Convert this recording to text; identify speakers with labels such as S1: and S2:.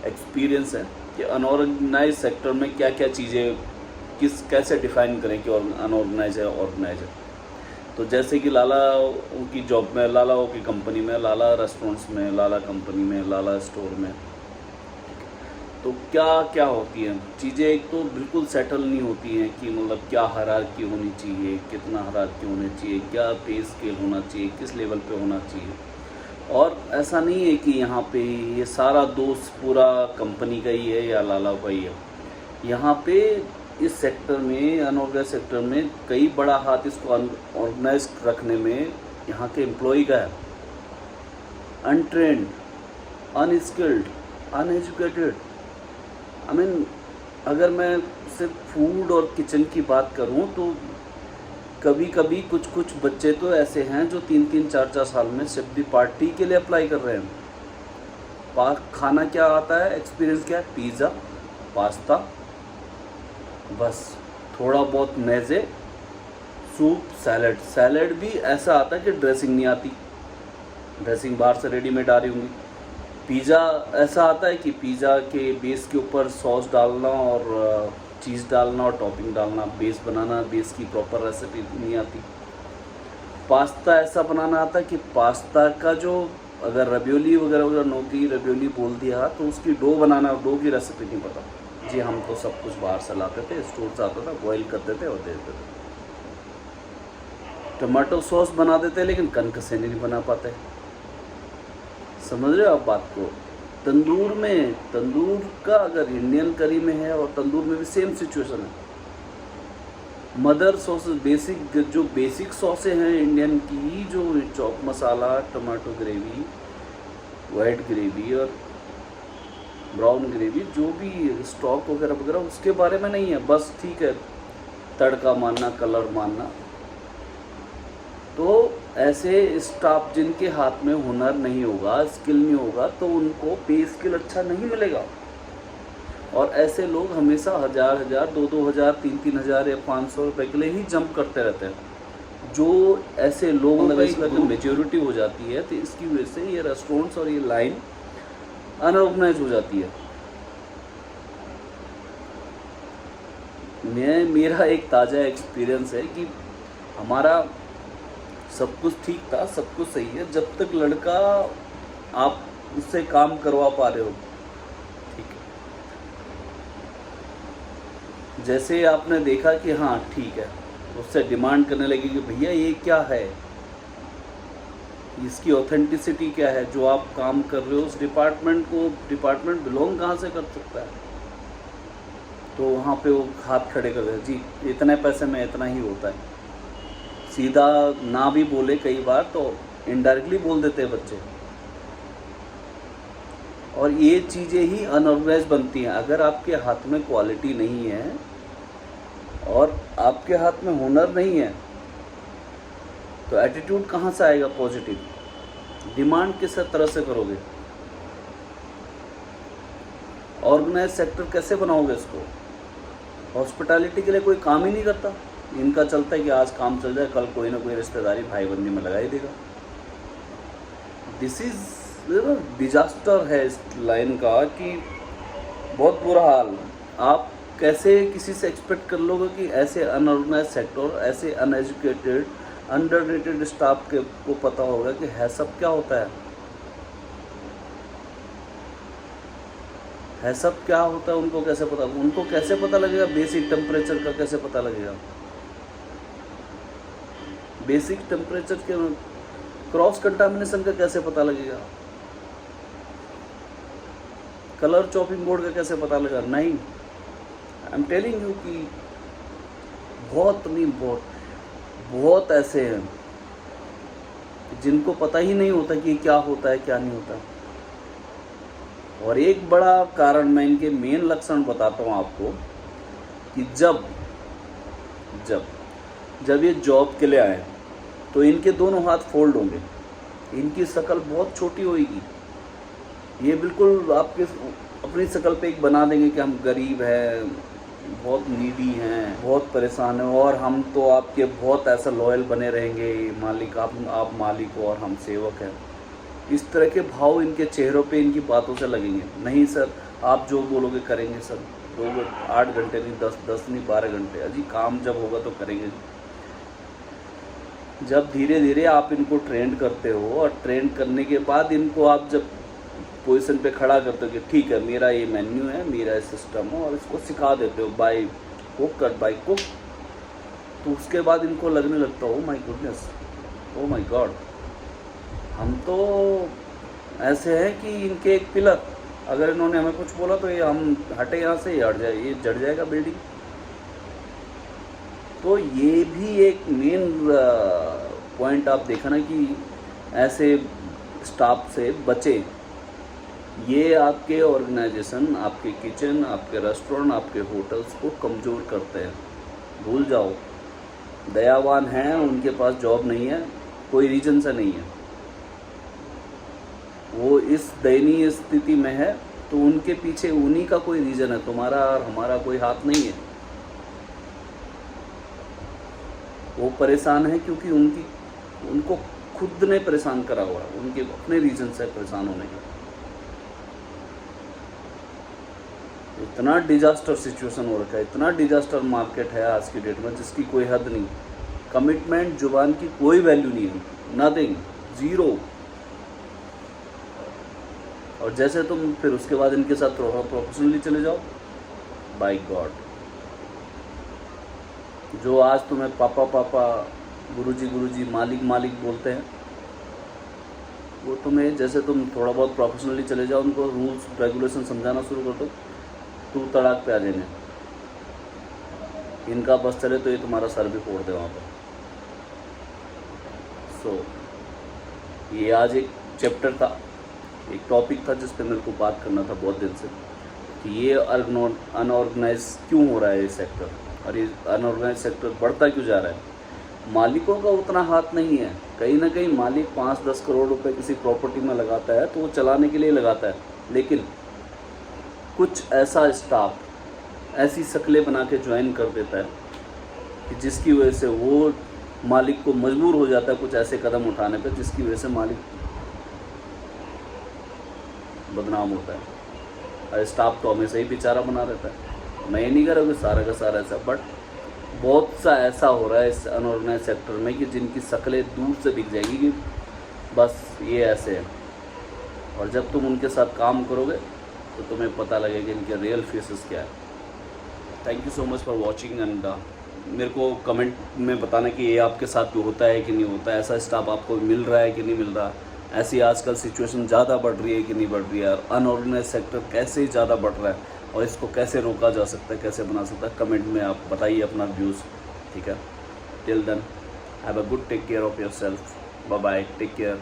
S1: Experience है कि unorganised sector में क्या क्या चीज़ें कैसे डिफाइन करें कि अनऑर्गेनाइज है ऑर्गेनाइज है। तो जैसे कि लाला की जॉब में, लाला की कंपनी में, लाला रेस्टोरेंट्स में, लाला कंपनी में, लाला स्टोर में, तो क्या क्या होती हैं चीज़ें। एक तो बिल्कुल सेटल नहीं होती हैं कि मतलब क्या हायरार्की होनी चाहिए, कितना हायरार्की होनी चाहिए, क्या पे स्केल होना चाहिए, किस लेवल पे होना चाहिए। और ऐसा नहीं है कि यहाँ पे ये सारा दोष पूरा कंपनी का ही है या लाला का ही है। यहाँ पे इस सेक्टर में, अनऑर्गेनाइज सेक्टर में, कई बड़ा हाथ इसको ऑर्गेनाइज रखने में यहाँ के एम्प्लॉय का है। Untrained, unskilled, uneducated. I mean, अगर मैं सिर्फ फूड और किचन की बात करूँ तो कभी कभी कुछ कुछ बच्चे तो ऐसे हैं जो 3-3, 4-4 साल में सिर्फ भी पार्टी के लिए अप्लाई कर रहे हैं। खाना क्या आता है, एक्सपीरियंस क्या है, पिज़्ज़ा, पास्ता, बस थोड़ा बहुत मेज़े, सूप, सैलड। सैलड भी ऐसा आता है कि ड्रेसिंग नहीं आती, ड्रेसिंग बाहर से रेडीमेड आ रही होंगी। पिज़्ज़ा ऐसा आता है कि पिज़्ज़ा के बेस के ऊपर सॉस डालना और चीज़ डालना और टॉपिंग डालना, बेस बनाना, बेस की प्रॉपर रेसिपी नहीं आती। पास्ता ऐसा बनाना आता है कि पास्ता का जो, अगर रवियोली वगैरह वगैरह नौकी रवियोली बोल दिया तो उसकी डो बनाना, डो की रेसिपी नहीं पता जी। हम तो सब कुछ बाहर से लाते थे, स्टोर से आता था, बॉईल करते थे और दे देते थे। टमाटो सॉस बना देते लेकिन कनकसे नहीं बना पाते। समझ रहे हो आप बात को। तंदूर में, तंदूर का अगर इंडियन करी में है और तंदूर में भी सेम सिचुएशन है। मदर सॉसेस, बेसिक जो बेसिक सॉसें हैं इंडियन की, जो चॉप मसाला, टमाटो ग्रेवी, वाइट ग्रेवी और ब्राउन ग्रेवी, जो भी स्टॉक वगैरह वगैरह उसके बारे में नहीं है। बस ठीक है, तड़का मारना, कलर मारना। तो ऐसे स्टाफ जिनके हाथ में हुनर नहीं होगा, स्किल नहीं होगा, तो उनको पे स्किल अच्छा नहीं मिलेगा। और ऐसे लोग हमेशा 1000-1000, 2-2000, 3-3000 या 500 रुपये के लिए ही जंप करते रहते हैं। जो ऐसे लोग अगर मेजोरिटी हो जाती है तो इसकी वजह से ये रेस्टोरेंट्स और ये लाइन अनऑर्गेनाइज हो जाती है। मेरा एक ताज़ा एक्सपीरियंस है कि हमारा सब कुछ ठीक था, सब कुछ सही है, जब तक लड़का आप उससे काम करवा पा रहे हो, ठीक है। जैसे आपने देखा कि हाँ ठीक है, उससे डिमांड करने लगी कि भैया ये क्या है, इसकी ऑथेंटिसिटी क्या है, जो आप काम कर रहे हो उस डिपार्टमेंट बिलोंग कहाँ से कर सकता है। तो वहाँ पे वो हाथ खड़े कर देते, जी इतने पैसे में इतना ही होता है। सीधा ना भी बोले कई बार तो इनडायरेक्टली बोल देते हैं बच्चे। और ये चीज़ें ही अनऑर्गेनाइज बनती हैं। अगर आपके हाथ में क्वालिटी नहीं है और आपके हाथ में हुनर नहीं है तो एटीट्यूड कहाँ से आएगा पॉजिटिव। डिमांड किस तरह से करोगे, ऑर्गेनाइज सेक्टर कैसे बनाओगे इसको। हॉस्पिटैलिटी के लिए कोई काम ही नहीं करता, इनका चलता है कि आज काम चल जाए, कल कोई ना कोई रिश्तेदारी भाईबंदी में लगा ही देगा। दिस इज डिजास्टर है इस लाइन का कि बहुत बुरा हाल। आप कैसे किसी से एक्सपेक्ट कर लोगे कि ऐसे अनऑर्गेनाइज सेक्टर, ऐसे अनएजुकेटेड, अंडररेटेड स्टाफ के को पता होगा कि है सब क्या होता है सब क्या होता है। उनको कैसे पता लगेगा। बेसिक टेम्परेचर का कैसे पता लगेगा। बेसिक टेम्परेचर के क्रॉस कंटामिनेशन का कैसे पता लगेगा। कलर चॉपिंग बोर्ड का कैसे पता लगेगा। नहीं, आई एम टेलिंग यू कि बहुत ऐसे हैं जिनको पता ही नहीं होता कि क्या होता है क्या नहीं होता। और एक बड़ा कारण मैं इनके मेन लक्षण बताता हूँ आपको कि जब ये जॉब के लिए आए तो इनके दोनों हाथ फोल्ड होंगे, इनकी शक्ल बहुत छोटी होगी। ये बिल्कुल आपके अपनी शक्ल पे एक बना देंगे कि हम गरीब हैं, बहुत नीडी हैं, बहुत परेशान हैं और हम तो आपके बहुत ऐसा लॉयल बने रहेंगे, मालिक आप मालिक हो और हम सेवक हैं। इस तरह के भाव इनके चेहरों पे इनकी बातों से लगेंगे। नहीं सर, आप जो बोलोगे करेंगे सर। 8 घंटे नहीं, 10 नहीं, 12 घंटे। अजी काम जब होगा तो करेंगे। जब धीरे धीरे आप इनको ट्रेंड करते हो और ट्रेंड करने के बाद इनको आप जब पोजीशन पे खड़ा करते हो कि ठीक है मेरा ये मेन्यू है, मेरा ये सिस्टम है, और इसको सिखा देते हो बाय कुक कट बाय कुक, तो उसके बाद इनको लगने लगता है oh my goodness, oh my god, हम तो ऐसे हैं कि इनके एक पिलर, अगर इन्होंने हमें कुछ बोला तो ये हम हटे यहाँ से, ये हट जाए, ये जड़ जाएगा बिल्डिंग। तो ये भी एक मेन पॉइंट आप देखा ना कि ऐसे स्टाफ से बचे। ये आपके ऑर्गेनाइजेशन, आपके किचन, आपके रेस्टोरेंट, आपके होटल्स को कमज़ोर करते हैं। भूल जाओ, दयावान हैं, उनके पास जॉब नहीं है, कोई रीजन से नहीं है, वो इस दयनीय स्थिति में है, तो उनके पीछे उन्हीं का कोई रीज़न है, तुम्हारा और हमारा कोई हाथ नहीं है। वो परेशान है क्योंकि उनको खुद ने परेशान करा हुआ है, उनके अपने रीजन से परेशान होने का। इतना डिजास्टर सिचुएशन हो रखा है, इतना डिजास्टर मार्केट है आज की डेट में जिसकी कोई हद नहीं। कमिटमेंट जुबान की कोई वैल्यू नहीं है, नथिंग, जीरो। और जैसे तुम फिर उसके बाद इनके साथ प्रोफेशनली चले जाओ, बाय गॉड, जो आज तुम्हें पापा पापा, गुरुजी मालिक मालिक बोलते हैं, वो तुम्हें जैसे तुम थोड़ा बहुत प्रोफेशनली चले जाओ, उनको रूल्स रेगुलेशन समझाना शुरू कर दो, तू तड़ाक पे आ जाएंगे। इनका बस चले तो ये तुम्हारा सर भी फोड़ दे वहाँ पर। ये आज एक चैप्टर था, एक टॉपिक था जिस पे मेरे को बात करना था बहुत दिन से, कि ये अनऑर्गेनाइज क्यों हो रहा है ये सेक्टर, और ये अनऑर्गेनाइज सेक्टर बढ़ता क्यों जा रहा है। मालिकों का उतना हाथ नहीं है, कहीं ना कहीं मालिक 5-10 करोड़ रुपए किसी प्रॉपर्टी में लगाता है तो वो चलाने के लिए लगाता है, लेकिन कुछ ऐसा स्टाफ ऐसी शक्लें बना के ज्वाइन कर देता है कि जिसकी वजह से वो मालिक को मजबूर हो जाता है कुछ ऐसे कदम उठाने पर, जिसकी वजह से मालिक बदनाम होता है। और स्टाफ तो हमेशा ही बेचारा बना रहता है। मैं ये नहीं कह रहा कि सारा का सारा ऐसा, बट बहुत सा ऐसा हो रहा है इस अनऑर्गेनाइज सेक्टर में कि जिनकी शक्लें दूर से दिख जाएगी कि बस ये ऐसे है, और जब तुम उनके साथ काम करोगे तो तुम्हें पता लगेगा इनके रियल फेसेस क्या है। Thank you so much for watching, and मेरे को कमेंट में बताना कि ये आपके साथ भी होता है कि नहीं होता है, ऐसा स्टाफ आपको मिल रहा है कि नहीं मिल रहा, ऐसी आजकल सिचुएशन ज़्यादा बढ़ रही है कि नहीं बढ़ रही है, और अनऑर्गेनाइज सेक्टर कैसे ज़्यादा बढ़ रहा है और इसको कैसे रोका जा सकता है, कैसे बना सकता है। कमेंट में आप बताइए अपना व्यूज़, ठीक है। Till then have a good, take care of yourself, bye bye, take care.